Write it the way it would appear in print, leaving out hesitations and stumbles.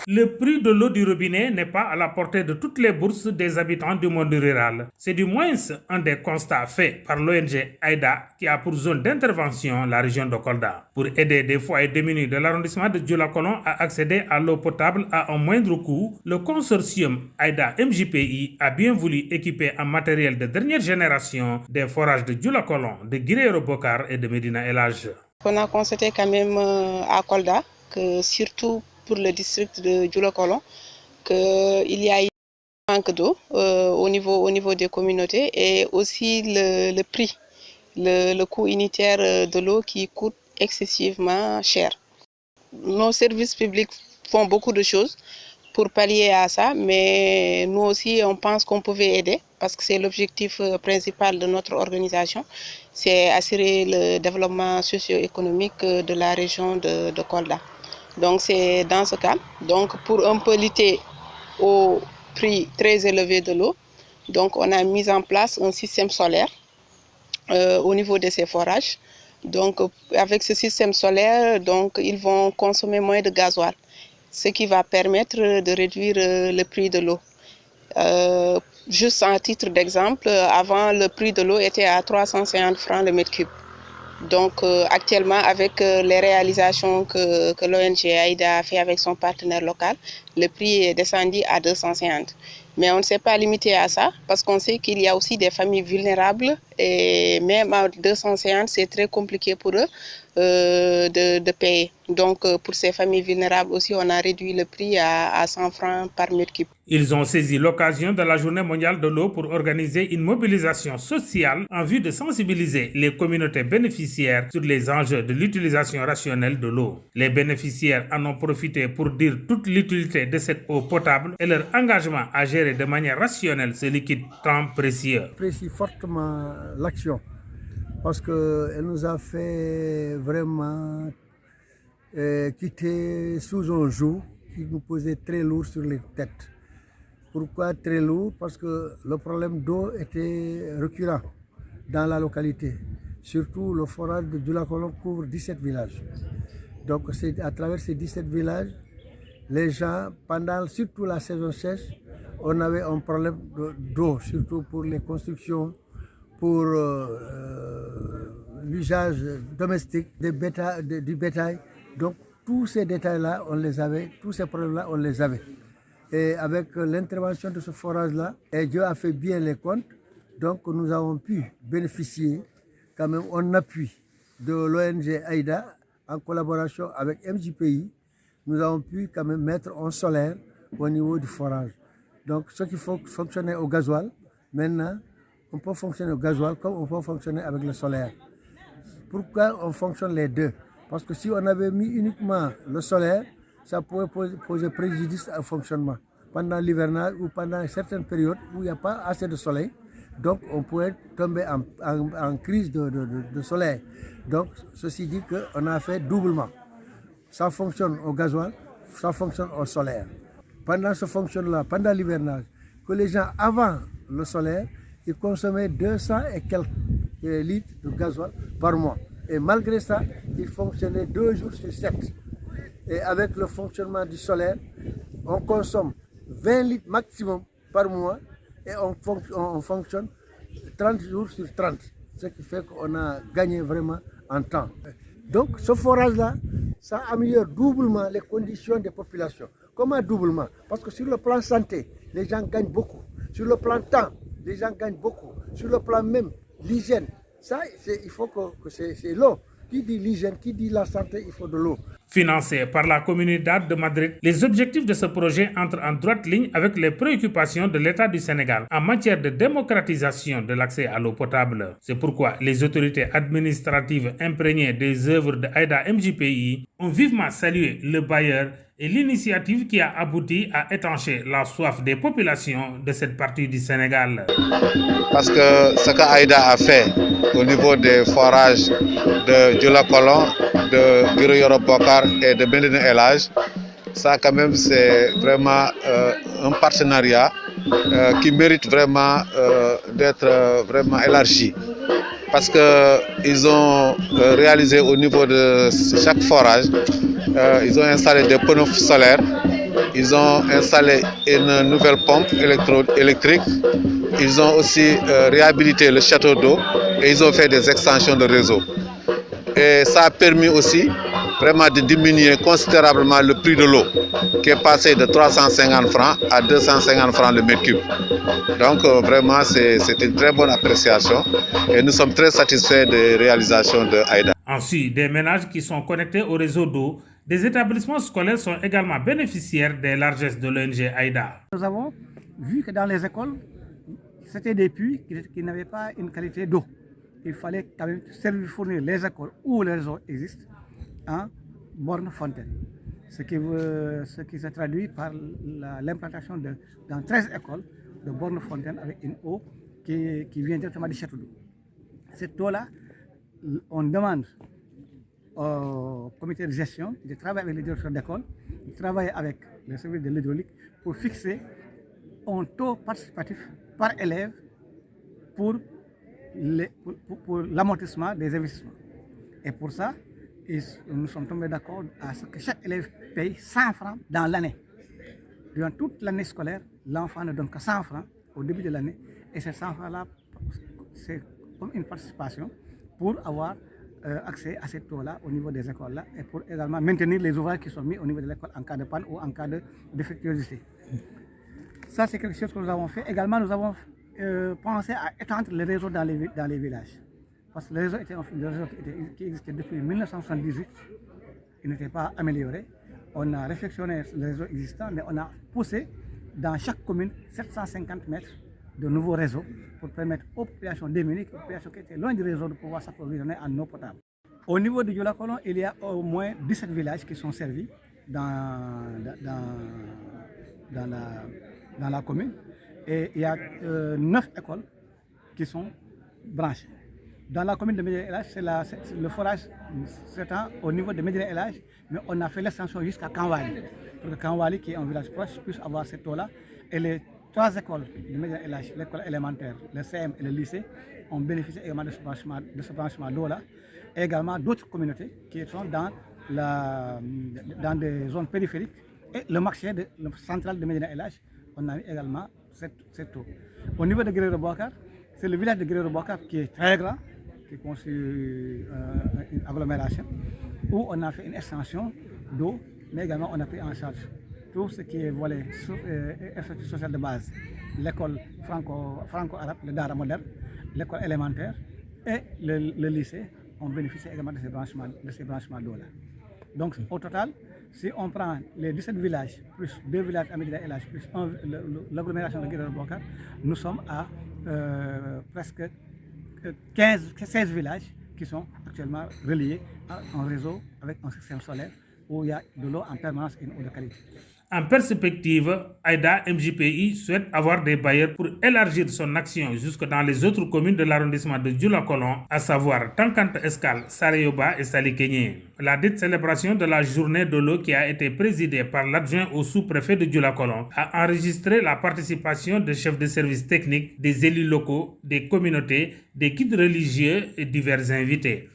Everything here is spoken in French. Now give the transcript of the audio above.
Le prix de l'eau du robinet n'est pas à la portée de toutes les bourses des habitants du monde rural. C'est du moins un des constats faits par l'ONG AIDA qui a pour zone d'intervention la région de Kolda. Pour aider des foyers démunis de l'arrondissement de Dioulacolon à accéder à l'eau potable à un moindre coût, le consortium AIDA MJPI a bien voulu équiper en matériel de dernière génération des forages de Dioulacolon, de Guiré-Robokar et de Medina El Hadj. On a constaté quand même à Kolda que surtout pour le district de Dioulacolon, qu'il y a eu un manque d'eau au niveau des communautés et aussi le prix, le coût unitaire de l'eau qui coûte excessivement cher. Nos services publics font beaucoup de choses pour pallier à ça, mais nous aussi on pense qu'on pouvait aider parce que c'est l'objectif principal de notre organisation, c'est assurer le développement socio-économique de la région de Kolda. Donc c'est dans ce cas, donc pour un peu lutter au prix très élevé de l'eau, donc on a mis en place un système solaire au niveau de ces forages. Donc avec ce système solaire, donc ils vont consommer moins de gasoil, ce qui va permettre de réduire le prix de l'eau. Juste en titre d'exemple, avant le prix de l'eau était à 350 francs le mètre cube. Donc actuellement avec les réalisations que l'ONG AIDA a fait avec son partenaire local, le prix est descendu à 250. Mais on ne s'est pas limité à ça parce qu'on sait qu'il y a aussi des familles vulnérables et même à 250 c'est très compliqué pour eux de payer. Donc pour ces familles vulnérables aussi on a réduit le prix à 100 francs par mètre cube. Ils ont saisi l'occasion de la Journée mondiale de l'eau pour organiser une mobilisation sociale en vue de sensibiliser les communautés bénéficiaires sur les enjeux de l'utilisation rationnelle de l'eau. Les bénéficiaires en ont profité pour dire toute l'utilité de cette eau potable et leur engagement à gérer de manière rationnelle ce liquide tant précieux. J'apprécie fortement l'action parce qu'elle nous a fait vraiment quitter sous un joug qui nous posait très lourd sur les têtes. Pourquoi très lourd? Parce que le problème d'eau était récurrent dans la localité. Surtout le forage de Dioulacolon couvre 17 villages. Donc c'est à travers ces 17 villages, les gens, pendant surtout la saison sèche, on avait un problème d'eau, surtout pour les constructions, pour l'usage domestique du bétail. Donc tous ces détails-là, on les avait, tous ces problèmes-là, on les avait. Et avec l'intervention de ce forage-là, et Dieu a fait bien les comptes, donc nous avons pu bénéficier quand même en appui de l'ONG AIDA en collaboration avec MJPI. Nous avons pu quand même mettre un solaire au niveau du forage. Donc ce qui fonctionnait au gasoil, maintenant on peut fonctionner au gasoil comme on peut fonctionner avec le solaire. Pourquoi on fonctionne les deux? Parce que si on avait mis uniquement le solaire, ça pourrait poser préjudice au fonctionnement. Pendant l'hivernage ou pendant certaines périodes où il n'y a pas assez de soleil, donc on pourrait tomber en crise de soleil. Donc ceci dit qu'on a fait doublement. Ça fonctionne au gasoil, ça fonctionne au solaire. Pendant ce fonctionnement-là, pendant l'hivernage, que les gens avant le solaire, ils consommaient 200 et quelques litres de gasoil par mois. Et malgré ça, ils fonctionnaient 2 jours sur 7. Et avec le fonctionnement du solaire, on consomme 20 litres maximum par mois et on fonctionne 30 jours sur 30. Ce qui fait qu'on a gagné vraiment en temps. Donc ce forage-là, ça améliore doublement les conditions des populations. Comment doublement? Parce que sur le plan santé, les gens gagnent beaucoup. Sur le plan temps, les gens gagnent beaucoup. Sur le plan même, l'hygiène, ça, il faut que c'est l'eau. Qui dit l'hygiène, qui dit la santé, il faut de l'eau. Financé par la Comunidad de Madrid, les objectifs de ce projet entrent en droite ligne avec les préoccupations de l'État du Sénégal en matière de démocratisation de l'accès à l'eau potable. C'est pourquoi les autorités administratives imprégnées des œuvres de AIDA MJPI ont vivement salué le bailleur et l'initiative qui a abouti à étancher la soif des populations de cette partie du Sénégal. Parce que ce qu'AIDA a fait au niveau des forages de Dioulacolon, de Guiré-Robokar et de Medina El Hadj, ça quand même c'est vraiment un partenariat qui mérite vraiment d'être vraiment élargi. Parce qu'ils ont réalisé au niveau de chaque forage, ils ont installé des panneaux solaires, Ils ont installé une nouvelle pompe électrique. Ils ont aussi réhabilité le château d'eau et ils ont fait des extensions de réseau. Et ça a permis aussi vraiment de diminuer considérablement le prix de l'eau qui est passé de 350 francs à 250 francs le mètre cube. Donc vraiment c'est une très bonne appréciation et nous sommes très satisfaits des réalisations de AIDA. Ensuite, des ménages qui sont connectés au réseau d'eau, des établissements scolaires sont également bénéficiaires des largesses de l'ONG AIDA. Nous avons vu que dans les écoles, c'était des puits qui n'avaient pas une qualité d'eau. Il fallait quand même fournir les écoles où le réseau existe en borne fontaine. Ce qui se traduit par l'implantation dans 13 écoles de bornes fontaines avec une eau qui vient directement du château d'eau. Cette eau-là, on demande au comité de gestion de travailler avec les directeurs d'école, de travailler avec le service de l'hydraulique pour fixer un taux participatif par élève pour l'amortissement des investissements. Et pour ça, nous sommes tombés d'accord à ce que chaque élève paye 100 francs dans l'année. Durant toute l'année scolaire, l'enfant ne donne que 100 francs au début de l'année. Et ces 100 francs-là, c'est comme une participation pour avoir accès à cette eau-là au niveau des écoles-là et pour également maintenir les ouvrages qui sont mis au niveau de l'école en cas de panne ou en cas de défectuosité. Ça, c'est quelque chose que nous avons fait. Également, nous avons pensé à étendre le réseau dans les villages. Parce que le réseau était un réseau qui existait depuis 1978. Il n'était pas amélioré. On a réflexionné sur le réseau existant, mais on a poussé dans chaque commune 750 mètres de nouveaux réseaux pour permettre aux populations démunies, aux populations qui étaient loin du réseau, de pouvoir s'approvisionner en eau potable. Au niveau de Dioula-Colon, il y a au moins 17 villages qui sont servis dans la commune. Et il y a 9 écoles qui sont branchées. Dans la commune de Médina El Hadj, le forage s'étend au niveau de Médina El Hadj, mais on a fait l'extension jusqu'à Kanwali, pour que Kanwali, qui est un village proche, puisse avoir cette eau-là. Et les 3 écoles de Médina El Hadj, l'école élémentaire, le CM et le lycée, ont bénéficié également de ce branchement d'eau-là. Et également d'autres communautés qui sont dans des zones périphériques. Et le marché central de Médina El Hadj, on a également cette eau. Au niveau de Guerrero Bokar, c'est le village de Guerrero Bokar qui est très grand, qui constitue une agglomération, où on a fait une extension d'eau, mais également on a pris en charge tout ce qui est volet infrastructure sociale de base, l'école franco-arabe, le Dara moderne, l'école élémentaire et le lycée ont bénéficié également de ces branchements d'eau-là. Donc au total, si on prend les 17 villages, plus 2 villages à Médina El Hadj, plus l'agglomération de Guerrero Bokar, nous sommes à presque 16 villages qui sont actuellement reliés à un réseau avec un système solaire où il y a de l'eau en permanence et une eau de qualité. En perspective, AIDA MJPI souhaite avoir des bailleurs pour élargir son action jusque dans les autres communes de l'arrondissement de Dioula-Colon, à savoir Tankante Escale, Sarayoba et Salikeñe. La dite célébration de la journée de l'eau qui a été présidée par l'adjoint au sous-préfet de Dioula-Colon a enregistré la participation de chefs de services techniques, des élus locaux, des communautés, des guides religieux et divers invités.